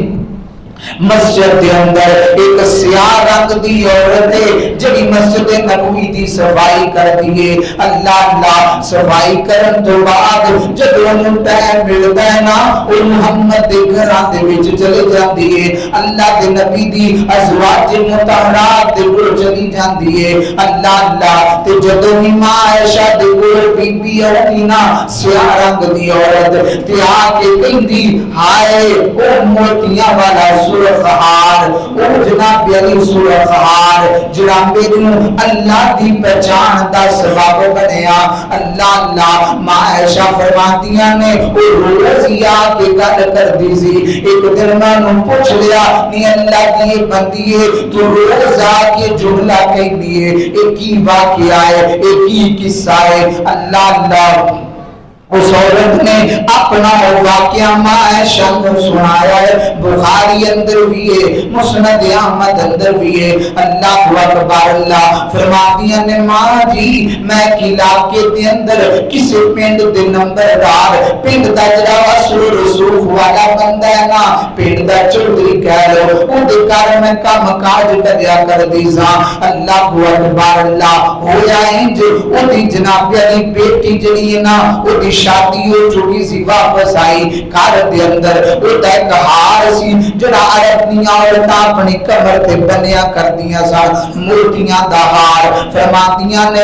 مسجد دے اندر ایک سیاہ رنگ دی عورت ہے جڑی مسجد نبوی دی صفائی کرتی ہے۔ اللہ اللہ صفائی کرن تو بعد جب انہوں ٹائم ملتا ہے نا وہ محمد دے گھراں دے وچ چلے جاندی ہے، اللہ دے نبی دی ازواج مطہرات دے کول چلی جاندی ہے۔ اللہ اللہ تے جدوں ماں عائشہ دے کول بی بی آئی نا سیاہ رنگ دی عورت تے آ کے کہندی ہائے او موتیاں والا سرخہار، او جناب علی سرخہار جڑا میرے اللہ دی پہچان دا سبب بنیا۔ اللہ اللہ ماں عائشہ فرماتیاں نے او روز یا کے گل کردی سی، ایک دن میں نے پوچھ لیا نی اللہ دی بندی ہے تو روز آ کے جملہ کہندی ہے، ایک ہی واقعہ ہے، ایک ہی قصہ ہے۔ اللہ اللہ اس عورت نے اپنا واقعہ معاشہ سنایا ہے، بخاری اندر بھی ہے، مسند احمد اندر بھی ہے۔ اللہ اکبر، اللہ فرماتی ہیں ماں جی میں علاقے دے اندر کسی پنڈ دے نمبردار، پنڈ دا جڑا اصل رسوخ والا بندہ ہے نا، پنڈ دا چودھری کہہ لو، او دے گھر میں کام کاج کریا کر دی ساں۔ اللہ اکبر، اللہ ہویا انج او دی جناب علی بیٹی جڑی ہے نا، او دی شادی ہو چکی سی، واپس آئی گھر دے اندر اودا ایک ہار سی جڑا عرب دیاں عورتاں اپنی کمر تے بنیا کردیاں سن، موتیاں دا ہار۔ فرماتیاں نے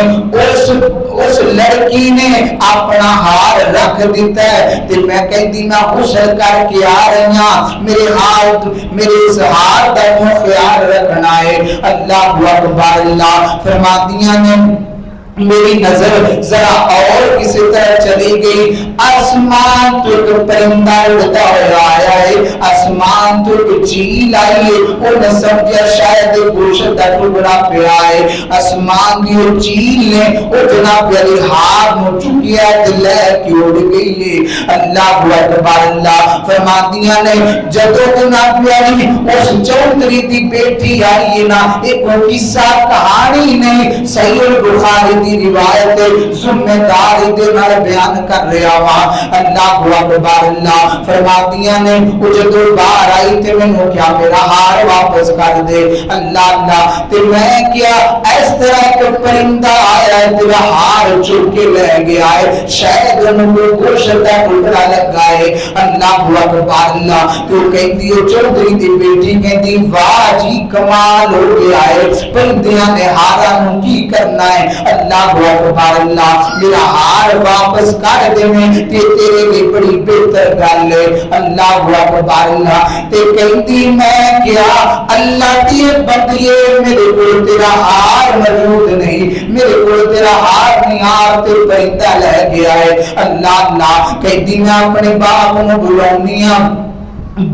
اس لڑکی نے اپنا ہار رکھ دیتا ہے تے میں کہندی میں غسل کر کے آ رہی ہاں، میرے اس ہار دا خیال رکھنا ہے۔ اللہ اکبر، اللہ فرماتیاں نے میری نظر ذرا اور کسی طرح چلی گئی، آسمان تو ایک پرندہ اڑتا ہوا آیا ہے، آسمان تو ایک چیل آئی ہے، وہ نے سمجھا شاید گوشت کا ٹکڑا پہ آئے، آسمان کی وہ چیل نے وہ جناب علی ہار نو چکیا دلے کی اڑ گئی ہے۔ اللہ اکبر، اللہ فرماتیاں نے جدو جناب علی اس چودھری دی بیٹی آئی ہے نا، ایک قصہ کہانی نہیں، صحیح البخاری روایت ذمہ داری دے نال بیان کر رہا وا۔ اللہ اکبر، اللہ فرماتیاں نے جدو باہر آئی تے مینوں کیا میرا ہار واپس کر دے۔ اللہ اللہ تے میں کیا اس طرح ایک پرندہ آیا تیرا ہار چک کے لے گیا ہے، شاید انہوں کو گوشت کا ٹکڑا لگا ہے۔ اللہ اکبر، اللہ تو کہندی ہے چودھری دی بیٹی کہندی واہ جی کمال ہو گیا ہے، پرندیاں نے ہاراں نوں کی کرنا ہے۔ اللہ اکبر، اللہ میرا ہار واپس کر دے میں تے تیرے لیے بڑی بہتر گل ہے۔ اللہ اکبر، اللہ تے کہندی میں کیا اللہ دی بندیے میرے کول تیرا ہار موجود نہیں، میرے کول تیرا ہار نہیں، ہار تے پرندہ لے گیا ہے۔ اللہ اللہ کہندی میں اپنے باپ نوں بلاونی ہاں،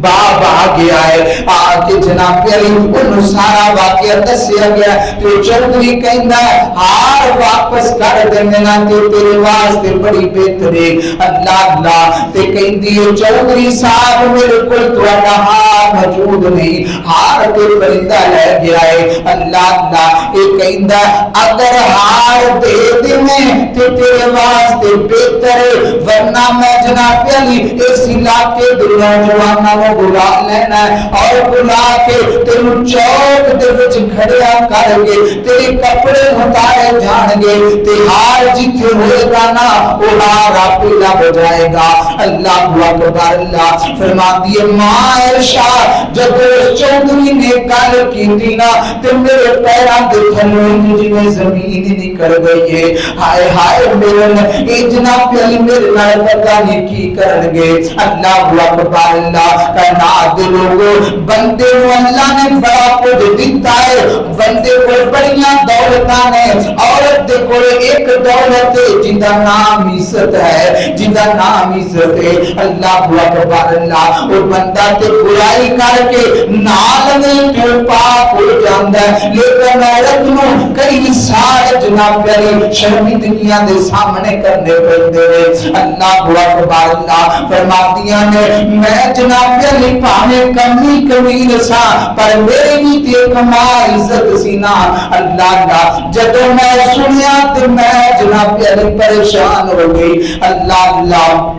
باپ آ گیا ہے، آ کے جناب علی انہوں سارا واقعہ دسیا گیا تو چودھری کہندا ہے ہار واپس کر دینا تے تیرے واسطے بڑی بہتر ہے۔ اللہ اللہ تے کہندی ہے چودھری صاحب میرے کول تہاڈا ہار موجود نہیں، ہار تے پرندہ لے گیا ہے۔ اللہ اللہ اے کہندا اگر ہار دے دیویں تے تیرے واسطے بہتر ہے، ورنہ میں جناب علی اس علاقے دے نوجوان وہ بلا لینا ہے اور بلا کے تیرے چوک دے وچ کھڑیا کر کے تیرے کپڑے اتارے جان گے تے ہار جتھے ہوئے گا نا وہ ہار آپ لب جائے گا۔ اللہ اکبر، اللہ فرماتی ہے ماں عائشہ جب چودھری نے گل کی نا تے میرے پیراں دے تھلوں جویں زمین نکل گئی ہے، ہائے ہائے میرے جناب علی میرے نال پتہ نہیں کی کرن گے۔ اللہ اکبر، اللہ کائنات دے لوگوں بندے کو اللہ نے بڑا کچھ دیتا ہے، بندے کو بڑیاں دولتاں نے، عورت دے کو ایک دولت ہے جندا نام عزت ہے، جندا نام عزت ہے۔ اللہ اکبر، اللہ وہ بندہ تے برائی کر کے نال نہیں تو پاک ہو جاندا ہے، لیکن عورت نو کئی سال جناب علی شرمندگیاں دے سامنے کرنے پڑتے ہیں۔ اللہ اکبر، اللہ فرماتیاں نے میں جناب علی پانے کمی کبیر سا پر میرے بھی تے کما عزت سینا۔ اللہ کا جدو میں سنیا تو میں جناب علی پریشان ہو گئی۔ اللہ اللہ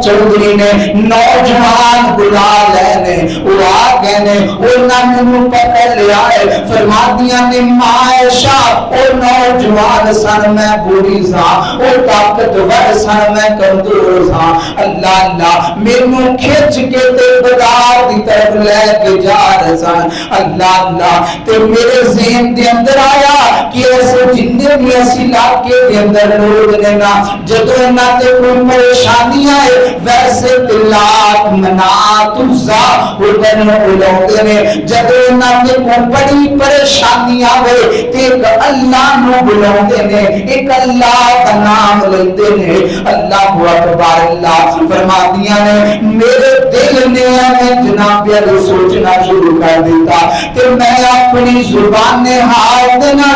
چودھری نے نوجوان بلا لینے اڑا گئے انہوں نے پکڑ لیا ہے۔ فرماتیاں نے معاشہ او نوجوان سن میں بوڑھی سا، او طاقتور سن میں کمزور سا۔ اللہ اللہ مینوں کھچ کے تے بازار دی طرف لے کے جا رہے سن۔ اللہ اللہ تے میرے ذہن دے اندر آیا کہ ایسے جتنے بھی اس علاقے دے اندر لوگ نے نا جدوں انہاں تے کوئی پریشانی ویسے تلات منات عزا حبن اولوگے نے جدو انہاں نے کو بڑی پریشانی آوے ایک اللہ نو بلوگے نے، ایک اللہ کا نام لیتے نے۔ اللہ اکبر، اللہ فرماتیاں نے میرے دل نے ہمیں جناب علی سوچنا شروع کر دیتا کہ میں اپنی زبان حال دینا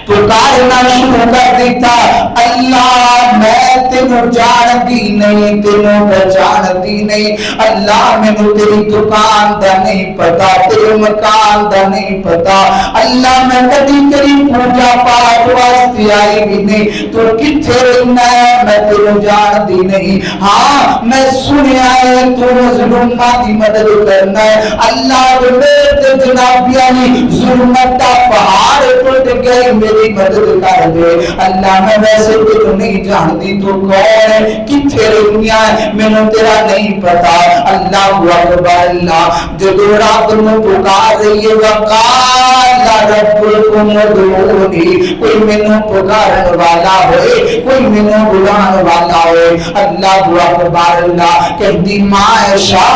پکارنا شروع کر دیتا، اللہ میں تینوں جان دی نہیں، تینوں پہچان دی نہیں، اللہ مینوں تیری دکان دا نہیں پتا، تیرے مکان دا نہیں پتا، اللہ میں کدی تیری پوجا پاٹ واسطے آئی بھی نہیں، تو کتھے رہنا ہے میں تینوں جان دی نہیں، ہاں میں سنیا ہے تو مظلومہ دی مدد کرنا ہے، اللہ میرے جنابیانی ظلمت دا پہاڑ ٹوٹ گئے میری مدد کر دے، اللہ میں ویسے تینوں نہیں جانتی تو کون ہے، کتھے رہنیا ہے مینوں تیرا نہیں پتا، اللہ اکبر اللہ جدو رات میں پکار رہی ہے وقال ربکم ادعونی، کوئی مینوں پکارن والا ہوئے، کوئی مینوں بلان والا ہوئے، اللہ اکبر اللہ کہتی ماں عائشہ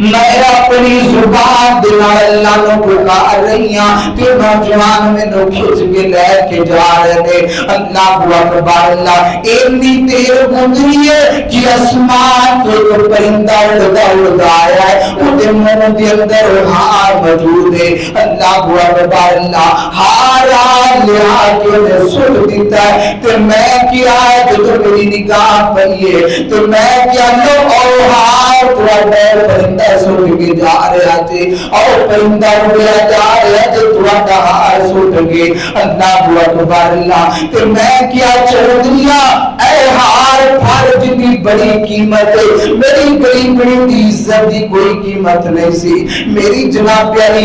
میں اپنی زبان دل اللہ نو پکار رہی ہوں کہ نوجوان میں نو کھچ کے لے کے جا رہے ہیں، اللہ اکبر اللہ اتنی دیر گزری ہے کہ آسمان تو ایک پرندہ اڑتا آیا ہے، اُدھے منہ دے اندر ہار موجود ہے، اللہ اکبر اللہ ہار لیا کے انہیں سن دیتا ہے، تو میں کیا ہے جو میری نگاہ پئی ہے، تو میں کیا لو او ہار تو پرندہ سوٹ کے جا رہا تھے اور پرندہ اڑیا جا رہا تھے تو ہار سوٹ کے، اللہ اکبر اللہ تو میں کیا چھوڑ دیا اے ہار پھر جتنی بڑی قیمت ہے، میری بڑی بڑی عزت دی کوئی قیمت نہیں سی، میری جناب پیاری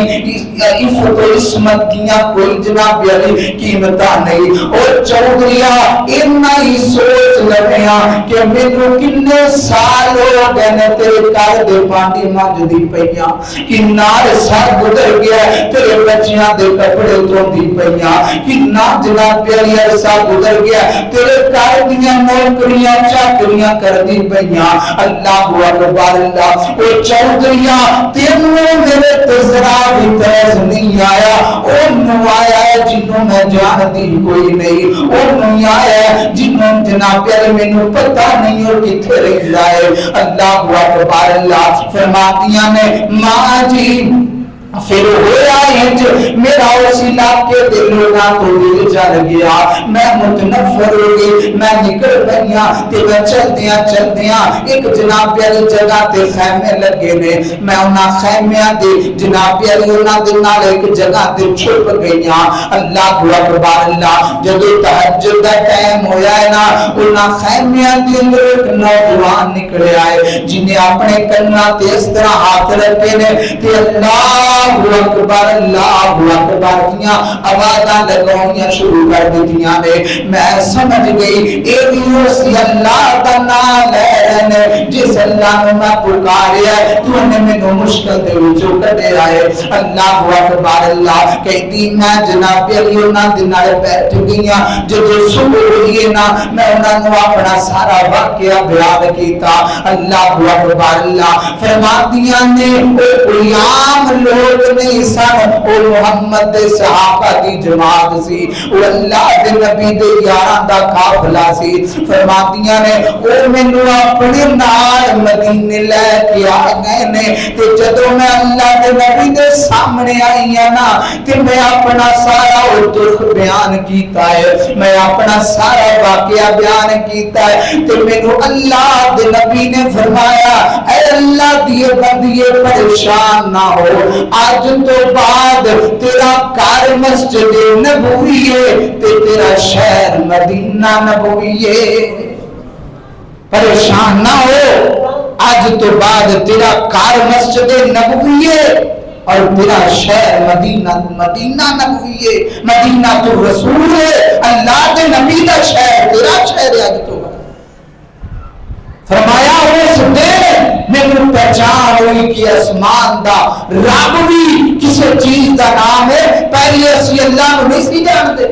عفت و عصمت کیا کوئی جناب پیاری قیمتاں نہیں، اور چودھریا اتنا ہی سوچ لگیا کہ میرے کتنے سال ہو گئے تیرے گھر دے پانی مانجدی پئیاں، کتنا سال گزر گیا تیرے بچیاں دے کپڑے دھوندی پئیاں، کتنا جناب پیاری عرصہ گزر گیا تیرے گھر دیاں نوکریاں چاکریاں کردی پئیاں، اللہ اکبر اللہ او چودھریا تینوں میرے تذرا بھی تیز نہیں آیا، انہوں آیا ہے جنہوں میں جانتی کوئی نہیں، انہوں آیا ہے جنہوں جناب پیارے میں نو پتہ نہیں اور کتھے رہ جائے، اللہ اکبر اللہ فرماتیاں نے ماں جی پھر ہویا ہے میرا وسیلہ کے دلوں کا تو دل چل گیا، میں متنفر ہو گئی، میں نکل گیا تے میں چل دیاں ایک جناب پیاری جگہ تے خیمے لگے نے، میں انہاں خیمیاں دے جناب پیاری انہاں دے نال ایک جگہ تے چھپ گئیاں، اللہ اکبر اللہ جدو تہجد دا ٹائم ہویا ہے نا انہاں خیمیاں دے اندر ایک نوجوان نکلے آئے جنہیں اپنے کناں تے اس طرح ہاتھ رکھے نے تے اللہ اکبر کیا آوازاں لگاؤنیاں شروع کر دیتیاں نے، میں سمجھ گئی اے بھی اسی اللہ دا نام لے رہے جس اللہ نے میں پکاریا تو نے مینوں مشکل دے وچوں کڈے آئے، اللہ اکبر اللہ کہتی میں جناب علی انہاں دے نال بیٹھ گئیاں، جدوں صبح ہوئی نا میں انہاں نوں اپنا سارا واقعہ بیان کیتا، اللہ اکبر اللہ فرماتیاں نے کوئی عام لوگ نہیں سن، او محمد دے صحابہ دی جماعت سی، او اللہ دے نبی دے یاراں دا قافلہ سی، فرماتیاں نے او مینوں اپنے نال مدینے لے کے آ گئے نے تے جدوں میں اللہ دے نبی دے سامنے آئی ہاں نا تے میں اپنا سارا دکھ بیان کیتا ہے، میں اپنا سارا واقعہ بیان کیتا ہے تے مینوں اللہ دے نبی نے فرمایا اے اللہ دی بندے پریشان نہ ہو، آج تو بعد تیرا کار مسجد نبوی ہے تے تیرا شہر مدینہ نبوی ہے، پریشان نہ ہو، آج تو بعد تیرا کار مسجد نبوی ہے اور تیرا شہر مدینہ نبوی ہے، مدینہ تو رسول ہے، اللہ کے نبی کا شہر تیرا شہر ہے، آج تو بعد فرمایا اس دن میں پہچان ہوئی کہ اسمان دا رب بھی کسی چیز دا نام ہے، پہلے اسی اللہ کو نہیں سی جانتے،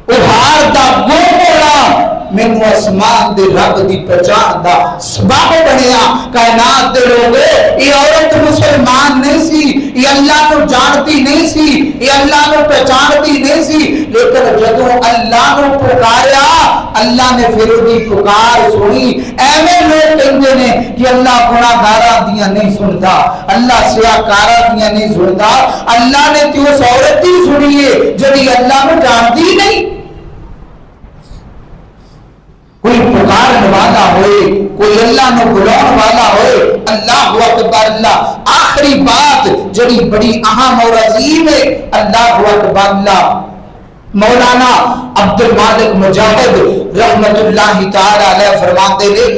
اُہار دا گوڑا میں اسمان دے رب دی پہچان دا سبب بنیا، کائنات دے لوگے یہ عورت مسلمان نہیں سی، یہ اللہ کو جانتی نہیں سی، یہ اللہ کو پہچانتی نہیں سی، لیکن جدوں اللہ کو پکاریا اللہ نے پھر دی پکار سنی. ایویں لوگ کہندے نے کہ اللہ گناہگاراں دیاں نہیں سندا, اللہ سیاہکاراں دیاں نہیں سندا. اللہ نے تے اس عورت دی سنی ہے جڑی اللہ نو جانتی نہیں. کوئی پکارن والا ہوئے, کوئی اللہ نو بلاؤن والا ہوئے, اللہ اکبر اللہ. آخری بات جڑی بڑی اہم اور عظیم ہے, اللہ اکبر اللہ. مولانا عبد المالک مجاہد رحمت اللہ تعالی علیہ فرماتے ہیں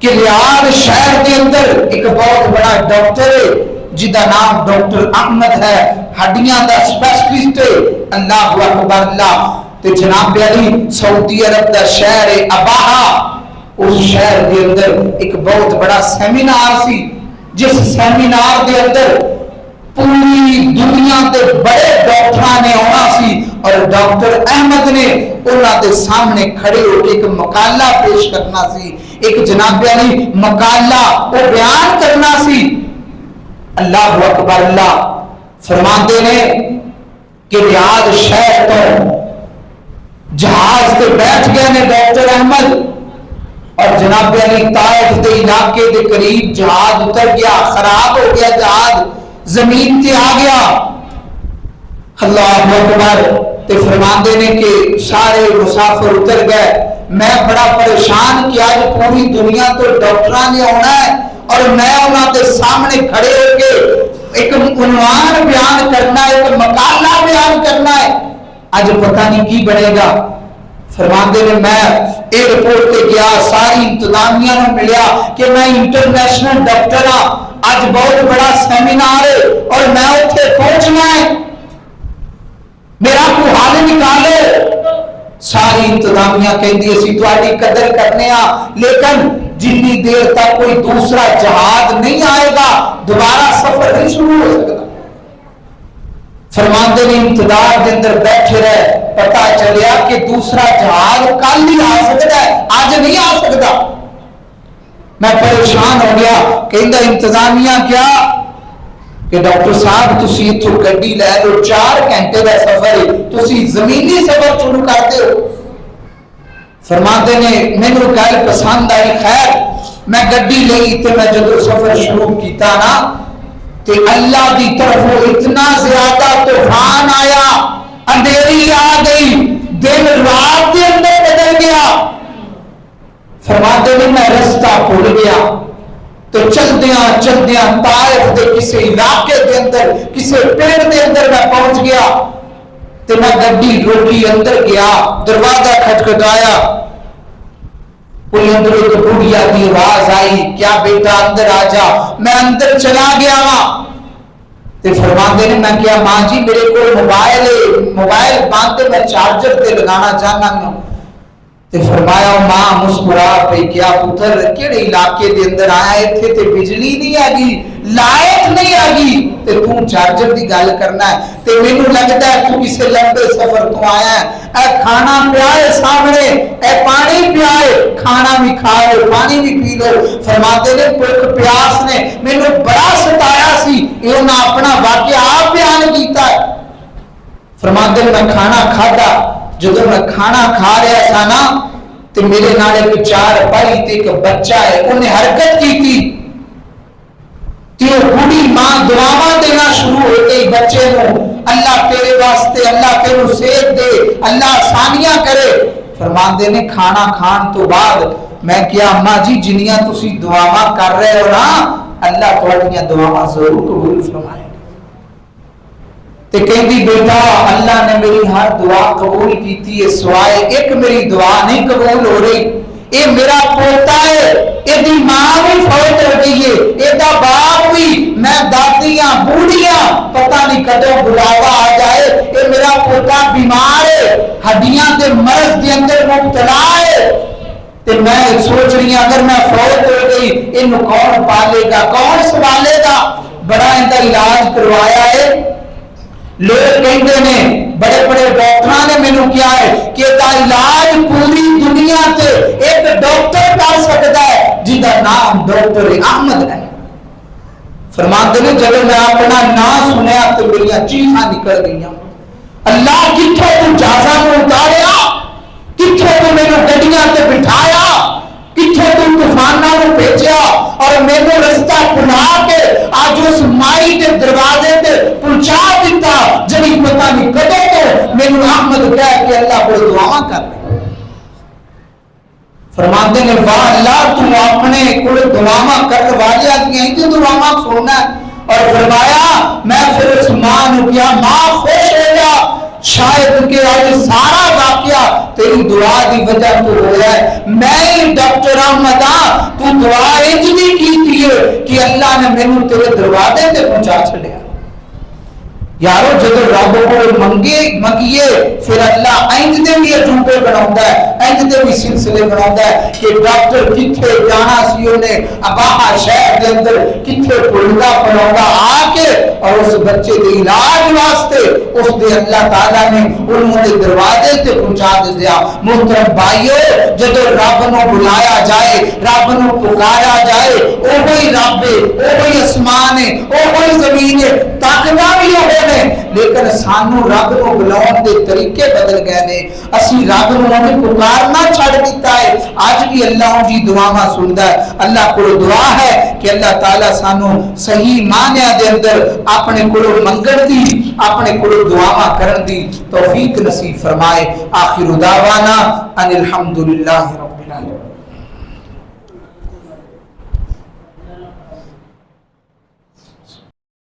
کہ ریاض شہر کے اندر ایک بہت بڑا ڈاکٹر ہے جدا نام ڈاکٹر احمد ہے, ہڈیاں دا اسپیشلسٹ ہے. اللہ اکبر اللہ. تے جناب علی سعودی عرب دا شہر اباہا, اس شہر دے اندر ایک بہت بڑا سیمینار سی, جس سیمینار دے اندر پوری دنیا دے بڑے ڈاکٹراں نے آنا سی, اور ڈاکٹر احمد نے انہاں دے سامنے کھڑے ہو کے ایک مقالہ پیش کرنا سی, ایک جناب علی مقالہ وہ بیان کرنا سی. اللہ اکبر اللہ. فرماتے ہیں کہ ریاض شہر تو جہاز پہ بیٹھ گئے نے ڈاکٹر احمد, اور جناب علی طائف دے علاقے دے قریب جہاز اتر گیا, خراب ہو گیا جہاز, زمین تے آ گیا. اللہ اکبر. تے فرماندے نے کہ سارے مسافر اتر گئے. میں بڑا پریشان کہ آج پوری دنیا تو ڈاکٹراں نے آنا ہے اور میں انہاں دے سامنے کھڑے ہو کے ایک عنوان بیان کرنا ہے, ایک مقالہ بیان کرنا ہے, آج پتہ نہیں کی بنے گا. فرماندے نے میں ایئرپورٹ تے گیا, ساری انتظامیہ نے ملیا کہ میں انٹرنیشنل ڈاکٹر ہاں, آج بہت بڑا سیمینار ہے اور میں اتنے پہنچنا ہے, میرا کو حال نکالے. ساری انتظامیہ کہندی اسی تہاڈی قدر کرنے ہاں, لیکن جتنی دیر تک کوئی دوسرا جہاز نہیں آئے گا دوبارہ سفر نہیں شروع ہو سکتا. فرماندے نے انتظار کے اندر بیٹھے رہے, پتا چلیا کہ دوسرا جہاز کل ہی آ سکتا ہے, آج نہیں آ سکتا. میں پریشان ہو گیا. کہندا انتظامیہ کیا کہ ڈاکٹر صاحب تسی اتھوں گڈی لے لو, 4 گھنٹے کا سفر ہے, تسی زمینی سفر شروع کرتے ہو. فرماندے نے مینوں گل پسند آئی. خیر میں گڈی لئی تے میں جدوں سفر شروع کیتا نا تے اللہ دی طرفوں اتنا زیادہ طوفان آیا, اندھیری آ گئی, دن رات کے اندر بدل گیا. فرماتے ہیں میں رستہ بھول گیا. تو چلدیاں طائف دے کسی علاقے دے اندر, کسی پیڑ دے اندر میں پہنچ گیا. تے میں گڈی روکی, اندر گیا, دروازہ کھٹکھٹایا, کوئی اندر ایک بڑھیا دی آواز آئی, کیا بیٹا اندر آ جا. میں اندر چلا گیا وہاں. تے فرماندے نے میں کیا ماں جی میرے کو موبائل باندھے میں چارجر تے لگانا چاہنا ہوں. تے فرمایا ماں مسکرا پہ, کیا پتر کیڑے علاقے دے اندر آیا, ایتھے تے بجلی نہیں آگی, لائٹ نہیں آگی, تے تو چارجر دی گل کرنا ہے. تے مینوں لگدا ہے تو کسے لمبے سفر تو آیا ہے. اے کھانا پیا ہے سامنے, اے پانی پیا ہے, کھانا بھی کھا لو, پانی بھی پی لو. فرماتے نے بھوک پیاس نے مینوں بڑا ستایا سی, انہاں اپنا واقعہ آپ بیان کیتا ہے. فرماتے نے میں کھانا کھادا, جدو میں کھانا کھا رہا سا نا تے میرے نال ایک 4 بھائی تے ایک بچہ ہے, انہیں حرکت کی تھی. تے بوڑھی ماں دعاواں دینا شروع ہو گئی بچے نو, اللہ تیرے واسطے, اللہ تینوں صحت دے, اللہ آسانیاں کرے. فرماندے نے کھانا کھان تو بعد میں کیا اماں جی جنیاں تسی دعاواں کر رہے ہو نا, اللہ تہاڈیاں دعاواں ضرور قبول فرمائے. تے کہندی بیٹا اللہ نے میری ہر دعا قبول کیتی ہے, سوائے ایک میری دعا نہیں قبول ہو رہی. اے میرا پوتا ہے, اے دی ماں بھی فوت ہو گئی ہے, اے دا باپ بھی, میں دادیاں بوڑھیاں پتہ نہیں کدوں بلاوا آ جائے. اے میرا پوتا بیمار ہے, ہڈیاں دے مرض دے اندر مبتلا ہے. تے میں سوچ رہی ہوں اگر میں فوت ہو گئی اینو کون پالے گا, کون سنبھالے گا. بڑا ان دا علاج کروایا ہے. لوگ کہتے ہیں بڑے بڑے ڈاکٹراں نے مینوں کیا ہے کہ دا علاج پوری دنیا تے ایک ڈاکٹر کر سکتا ہے جن کا نام ڈاکٹر احمد ہے. فرماتے ہیں جب میں اپنا نام سنیا تو میری چیخاں نکل گئی. اللہ کتھوں تو جہازاں نوں اتاریا, کتھوں تو مینوں گڈی پتہ نہیں کدوں تو مینوں احمد کہہ کے اللہ کو دعا کر رہے فرماتے ہیں واہ اللہ تو اپنے کل دعاواں کرنے والے آدمی ہیں کہ دعاواں سننا اور فرمایا میں پھر اس ماں نے کیا ماں خوش ہو جا شاید کہ آج سارا واقعہ تیری دعا دی وجہ تو ہوا ہے میں ڈاکٹر احمد تو دعا انج نہیں کی کہ اللہ نے مینوں تیرے دروازے تے پہنچا چھڑیا یارو جب رب کو منگیے پھر اللہ اینج دے بھی اجوبے بناؤندا ہے اینج دے بھی سلسلے بناؤندا ہے کہ ڈاکٹر کتھے جانا سی انہیں اباہا شہر دے اندر کتھے پڑھدا پڑھاوندا آ کے اور اس بچے دے علاج واسطے اس دے اللہ تعالیٰ نے انہوں نے دروازے تے پہنچا دیا محترم بھائیو جب رب نو بلایا جائے رب نو پکارا جائے اوہی رب ہے اوہی اسمان ہے اوہی زمین ہے طاقتاں بھی ہوے لیکن سانو رب نو بلاؤن دے طریقے بدل گئے نے اسی رب نو پکارنا چھڑ دیتا ہے آج بھی اللہ جی دعاواں سندا ہے اللہ کو دعا ہے کہ اللہ تعالیٰ سانو صحیح معنی دے اندر اپنے کو منگن دی اپنے کو دعاواں کرن دی توفیق نصیب فرمائے آخر دعوانا ان الحمدللہ رب العالمین